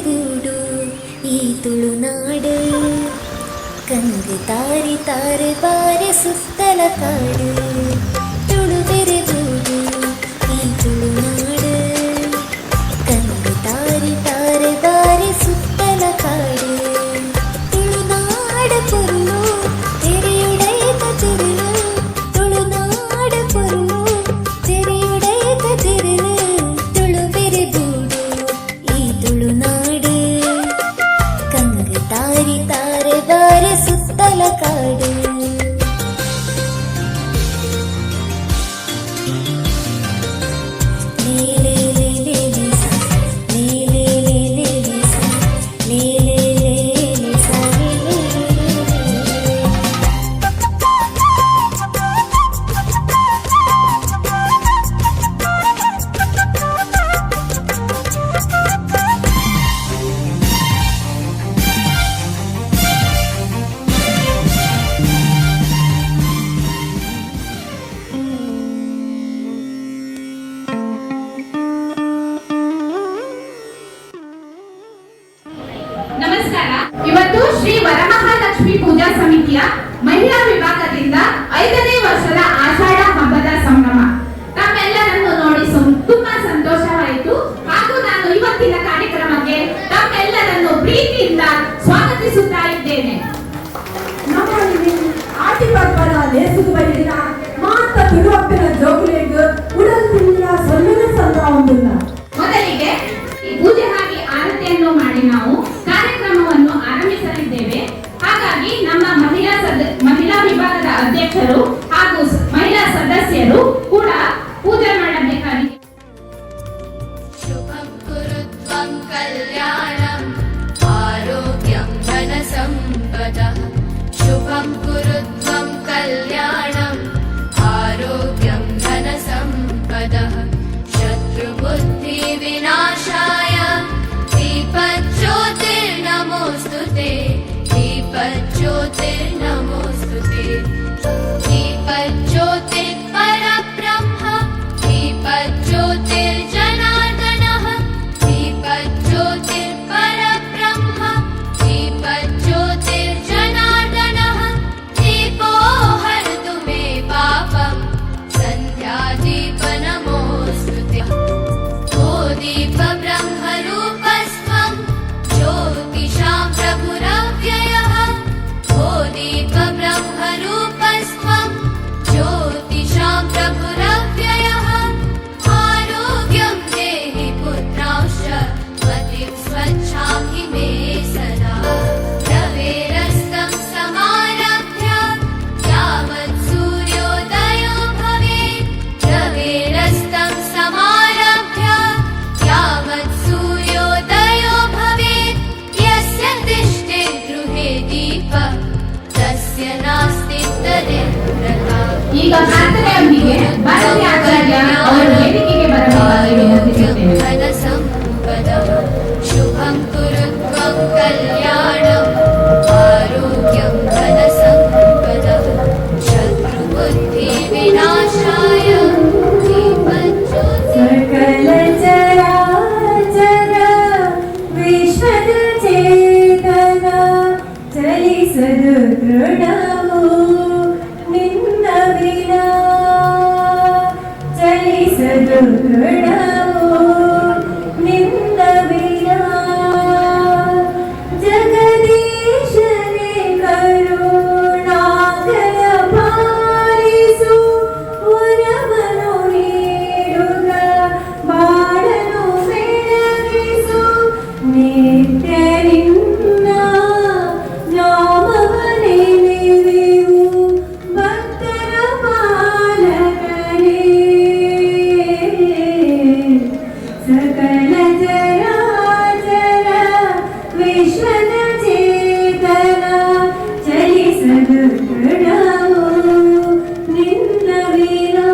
ಬೂಡು ಈ ತುಳುನಾಡು ಕಂಗು ತಾರಿ ತಾರೆ ಬಾರೆ ಸುತ್ತಲ ಕಾಡು ತುಳುಬೆರೆ ಬೂಡು ಈ ತುಳುನಾಡು ಕಂಗು ತಾರಿ ತಾರೆ ಬಾರೆ ಸುತ್ತಲ ಕಾಡು ತುಳುನಾಡು ಪೊರ್ಲು ತೆರೆಯುಡೈತ ತಿರುಳು ತುಳುನಾಡು ಪೊರ್ಲು ತೆರೆಯುಡೈತ ತಿರುಳು ತುಳುಬೆರೆ ಬೂಡು ಈ ತುಳುನಾಡು ಕಂಗು ತಾರಿ ತಾರೆ ಬಾರೆ ಸುತ್ತಲ ಕಾಡು ನಮಸ್ಕಾರ. ಇವತ್ತು ಶ್ರೀ ವರಮಹಾಲಕ್ಷ್ಮಿ ಪೂಜಾ ಸಮಿತಿಯ ಮಹಿಳಾ ವಿಭಾಗದಿಂದ 5ನೇ ವರ್ಷದ ಆಷಾಢ ಹಬ್ಬದ ಸಂಭ್ರಮ ತಮ್ಮೆಲ್ಲರನ್ನು ನೋಡಿ ತುಂಬಾ ಸಂತೋಷವಾಯಿತು. ಹಾಗೂ ನಾನು ಇವತ್ತಿನ ಕಾರ್ಯಕ್ರಮಕ್ಕೆ ತಮ್ಮೆಲ್ಲರನ್ನು ಪ್ರೀತಿಯಿಂದ ಸ್ವಾಗತಿಸುತ್ತಾ ಇದ್ದೇನೆ. ಆಟಿಪರ್ವರ ಲೇಸುಗು ಬೈದಿನ ಮಾತ ತಿರುವಪ್ಪಿನ ಜೋಗುಲೆಗ್ ಉಡಲ್ ತಿಂಗಳ ಸೊಲ್ಲಿನ ಸಂದ್ರ ಒಂದಿಲ್ಲ. ಮೊದಲಿಗೆ ಪೂಜೆ ಹಾಗೆ ಆರತಿಯನ್ನು ಮಾಡಿ ನಾವು ಕಾರ್ಯಕ್ರಮವನ್ನು ಆರಂಭಿಸಲಿದ್ದೇವೆ. ಹಾಗಾಗಿ ನಮ್ಮ ಮಹಿಳಾ ವಿಭಾಗದ ಅಧ್ಯಕ್ಷರು ಹಾಗೂ ಮಹಿಳಾ ಸದಸ್ಯರು ಕೂಡ ಪೂಜೆ ಮಾಡಬೇಕಾಗಿದೆ. ಶುಭಂ ಕುರುತ್ವಂ ಕಲ್ಯಾಣಂ ಆರೋಗ್ಯಂ ಧನ ಸಂಪದಃ ಶುಭಂ ಕುರುತ್ವಂ ಕಲ್ಯಾಣಂ ಆರೋಗ್ಯಂ ಧನ ಸಂಪದಃ ಶತ್ರು ಬುದ್ಧಿ ವಿನಾಶಾಯ दीपज्योतिर्नमोस्तुते दीपज्योतिर्नमोस्तुते दीपज्योतिर्परब्रह्म दीपज्योतिर्जनार्दनः दीपज्योतिर्परब्रह्म दीपज्योतिर्जनार्दनः दीपो हरतु मे पापं सन्ध्यादीप नमोस्तुते ओ दीप ब्रह्मरूपस्त्वं ज्योतिषां प्रभुरव्ययः ओ दीप ब्रह्मरूपस्त्वं ज्योतिषां प्रभुरव्ययः आरोग्यं देहि पुत्रांश्च मतिं स्वच्छां मे सदा रवेरस्तं समारभ्य यावत् सूर्योदयो भवेत् रवेरस्तं समारभ्य यावत् सूर्योदयो भवेत् यस्य तिष्ठे गृहे दीपः तस्य नास्ति दरिद्रता. ಈಗ ಪ್ರಾರ್ಥನೆಯೊಂದಿಗೆ ಭಾರತಿ ಆಚಾರ್ಯ ಅವರು ವೇದಿಕೆಗೆ ಬರಬೇಕಾಗಿ ವಿನಂತಿಸುತ್ತೇವೆ. ಧನ ಸಂಪದಃ ಶುಭಂ ಕುರುತ್ವಂ ಕಲ್ಯಾಣಂ ಆರೋಗ್ಯಂ ಧನ ಸಂಪದಃ ಶತ್ರು ಬುದ್ಧಿ ವಿನಾಶಾಯ ದೀಪಜ್ಯೋತಿ ಸಕಲ ಚರಾಚರ ವಿಶ್ವದ ಚೇತನ ಚಲಿಸದು ದೃಢವು ನಿನ್ನ ವಿನಾ ಚಲಿಸದು ದೃಢವು ನಿನ್ನ ವಿನಾ ಜಗದೀಶನೇ ಕರುಣಾಕರ ಪಾಲಿಸು ವರವನ್ನು ನೀಡುಗ ಬಾಳನು ಬೆಳಗಿಸು ನಿತ್ಯ ನಿನ್ನ ನಾಮವನೇ ನೆನೆಯುವು ಭಕ್ತರ ಪಾಲಕನೇ ಸಕಲ ಚರಾಚರ ವಿಶ್ವದ ಚೇತನ ಚಲಿಸದು ದೃಢವು ನಿನ್ನ ವಿನಾ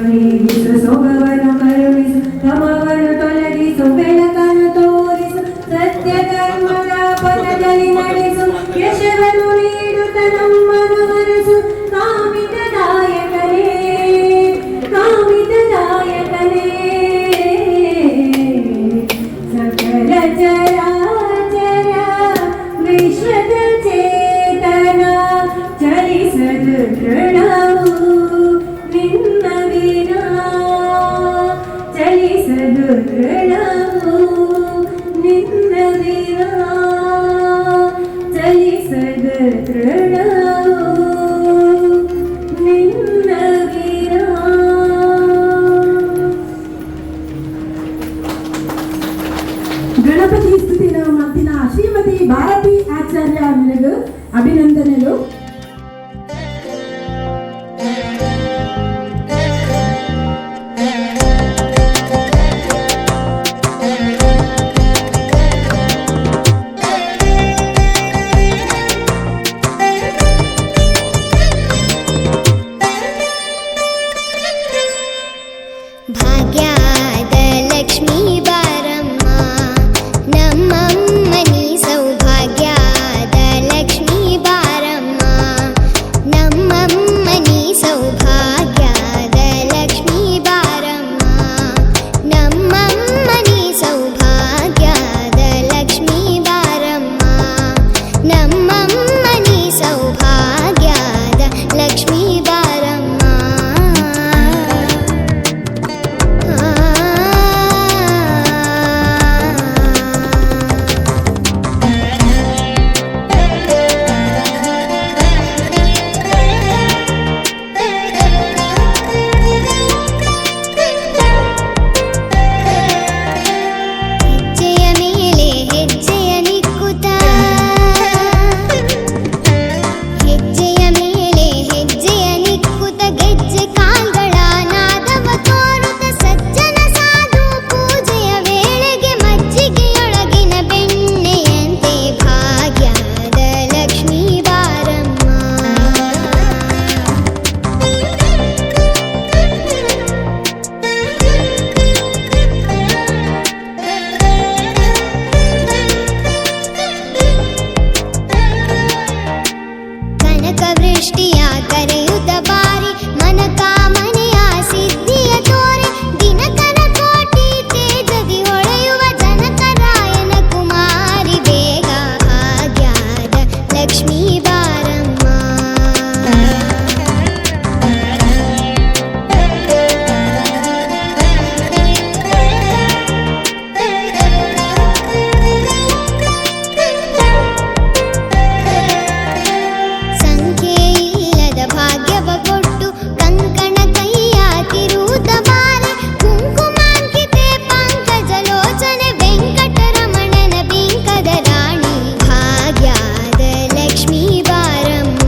ನೀಗಿಸು ಸೊಗವನ್ನು ಕರುಣಿಸು ತಮವನ್ನು ತೊಲಗಿಸು ಬೆಳಕನ್ನು ತೋರಿಸು ಸತ್ಯ ಧರ್ಮದ ಪಥದಲ್ಲಿ ನಡೆಸು ಯಶವನ್ನು ನೀಡುತ್ತ ನಮ್ಮನ್ನು ಹರಸು ಕಾಮಿತದಾಯಕನೇ ಕಾಮಿತದಾಯಕನೇ ಚಲಿಸದು ತೃಣವು ನಿನ್ನದಿರ ಚಲಿಸದು ತೃಣವು ನಿನ್ನದಿರ. ಗಣಪತಿ ಸ್ತುತಿನ ಮತ್ತಿನ ಶ್ರೀಮತಿ ಭಾರತಿ ಆಚಾರ್ಯ ಅವರಿಗೆ ಅಭಿನಂದನೆಗಳು. ಭಾಗ್ಯದ ಲಕ್ಷ್ಮೀ ಬಾರಮ್ಮ ನಮ್ಮಮ್ಮ ನೀ ಸೌಭಾಗ್ಯದ ಲಕ್ಷ್ಮೀ ಬಾರಮ್ಮ ನಮ್ಮಮ್ಮ ನೀ ಸೌಭಾಗ್ಯದ ಲಕ್ಷ್ಮೀ ಬಾರಮ್ಮ ನಮ್ಮಮ್ಮ ನೀ ಸೌಭಾಗ್ಯದ ಲಕ್ಷ್ಮೀ ಬಾರಮ್ಮ ನಮ್ಮಮ್ಮ ನೀ ಸೌಭಾಗ್ಯದ ಲಕ್ಷ್ಮೀ ಬಾರಮ್ಮ. ಹೆಜ್ಜೆಯ ಮೇಲೆ ಹೆಜ್ಜೆಯ ನಿಕ್ಕುತ್ತ ಹೆಜ್ಜೆಯ ಮೇಲೆ ಹೆಜ್ಜೆಯ ನಿಕ್ಕುತ್ತ ಗೆಜ್ಜೆ ಕಾಲ್ಗಳ ನಾದವ ತೋರುತ್ತ ಸಜ್ಜನ ಸಾಧು ಪೂಜೆಯ ವೇಳೆಗೆ ಮಜ್ಜಿಗೆಯೊಳಗಿನ ಬೆಣ್ಣೆಯಂತೆ ಭಾಗ್ಯದ ಲಕ್ಷ್ಮೀ ಬಾರಮ್ಮ. ಕನಕ ವೃಷ್ಟಿಯ ಕರೆಯುತ್ತ ಬಾರಿ ಮನಕಾಮನೆಯ ಸಿದ್ಧಿಯ ತೋರೆ ದಿನಕರ ಕೋಟಿ ತೇಜದಿ ಹೊಳೆಯುವ ಜನಕರಾಯನ ಕುಮಾರಿ ಬೇಗ ಭಾಗ್ಯದ ಲಕ್ಷ್ಮೀ ಬಾರಮ್ಮ. ಸಂಖ್ಯೆ ಇಲ್ಲದ ಭಾಗ್ಯವ ಕೊಟ್ಟು ಕಂಕಣ ಕೈಯ ತಿರುವುದ ಬಾರೆ ಕುಂಕುಮಾಂಕಿತೆ ಪಂಕಜ ಲೋಚನೆ ವೆಂಕಟರಮಣನ ಬಿಂಕದ ರಾಣಿ ಭಾಗ್ಯದ ಲಕ್ಷ್ಮೀ ಬಾರಮ್ಮ.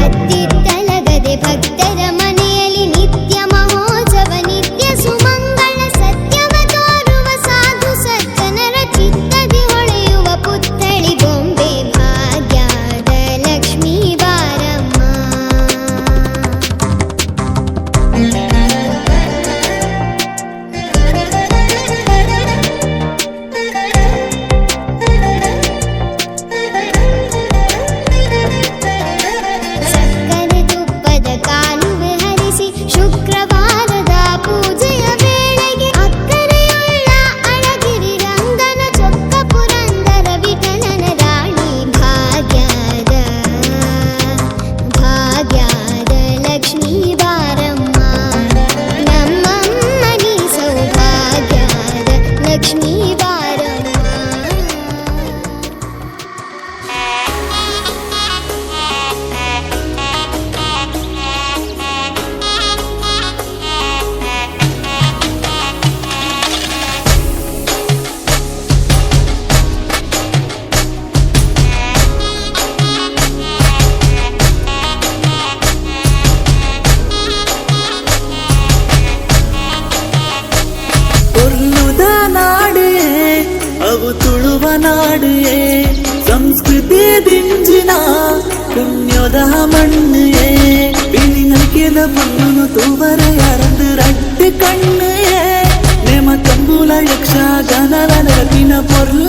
ಅತ್ತಿತ್ತಲಗದೆ ಭಕ್ತರ ಮನೆಯಲ್ಲಿ ನಿತ್ಯ ಮಹೋತ್ಸವ ನಿತ್ಯ ಸುಮಂಗಳ ಸತ್ಯವ ತೋರುವ ಸಾಧು ಸಜ್ಜನರ ಚಿತ್ತದಿ ಹೊಳೆಯುವ ಪುತ್ಥಳಿ ಗೊಂಬೆ ಭಾಗ್ಯದ ಲಕ್ಷ್ಮೀ ಬಾರಮ್ಮ. ಸಕ್ಕರೆ ತುಪ್ಪದ ಕಾಲುವೆ ಹರಿಸಿ ಶುಕ್ರವಾರದ ಪೂಜೆಯ ವೇಳೆಗೆ ಅಕ್ಕರೆಯುಳ್ಳ ಅಳಗಿರಿ ರಂಗನ ಚೊಕ್ಕ ಪುರಂದರ ವಿಠಲನ ರಾಣಿ ಭಾಗ್ಯದ ಲಕ್ಷ್ಮೀ ಬಾರಮ್ಮ. ನಮ್ಮಮ್ಮ ನೀ ಸೌಭಾಗ್ಯದ ಲಕ್ಷ್ಮೀ ಬಾರಮ್ಮ. ಕೊಲ್ಲುದ ನಾಡೇ ಅವು ತುಳುವ ನಾಡೇ ಸಂಸ್ಕೃತಿ ದಿಂಜಿನ ಪುಣ್ಯದ ಮಣ್ಣೇ ಬಿಳಿನಕೆದ ಮಣ್ಣು ತೂವರ ಯಾರಂದು ರಡ್ಡು ಕಣ್ಣೇ ನೇಮ ಕಂಬುಲ ಯಕ್ಷ ಗನಲ ನೆರಪಿನ ಪೊರ್ಲ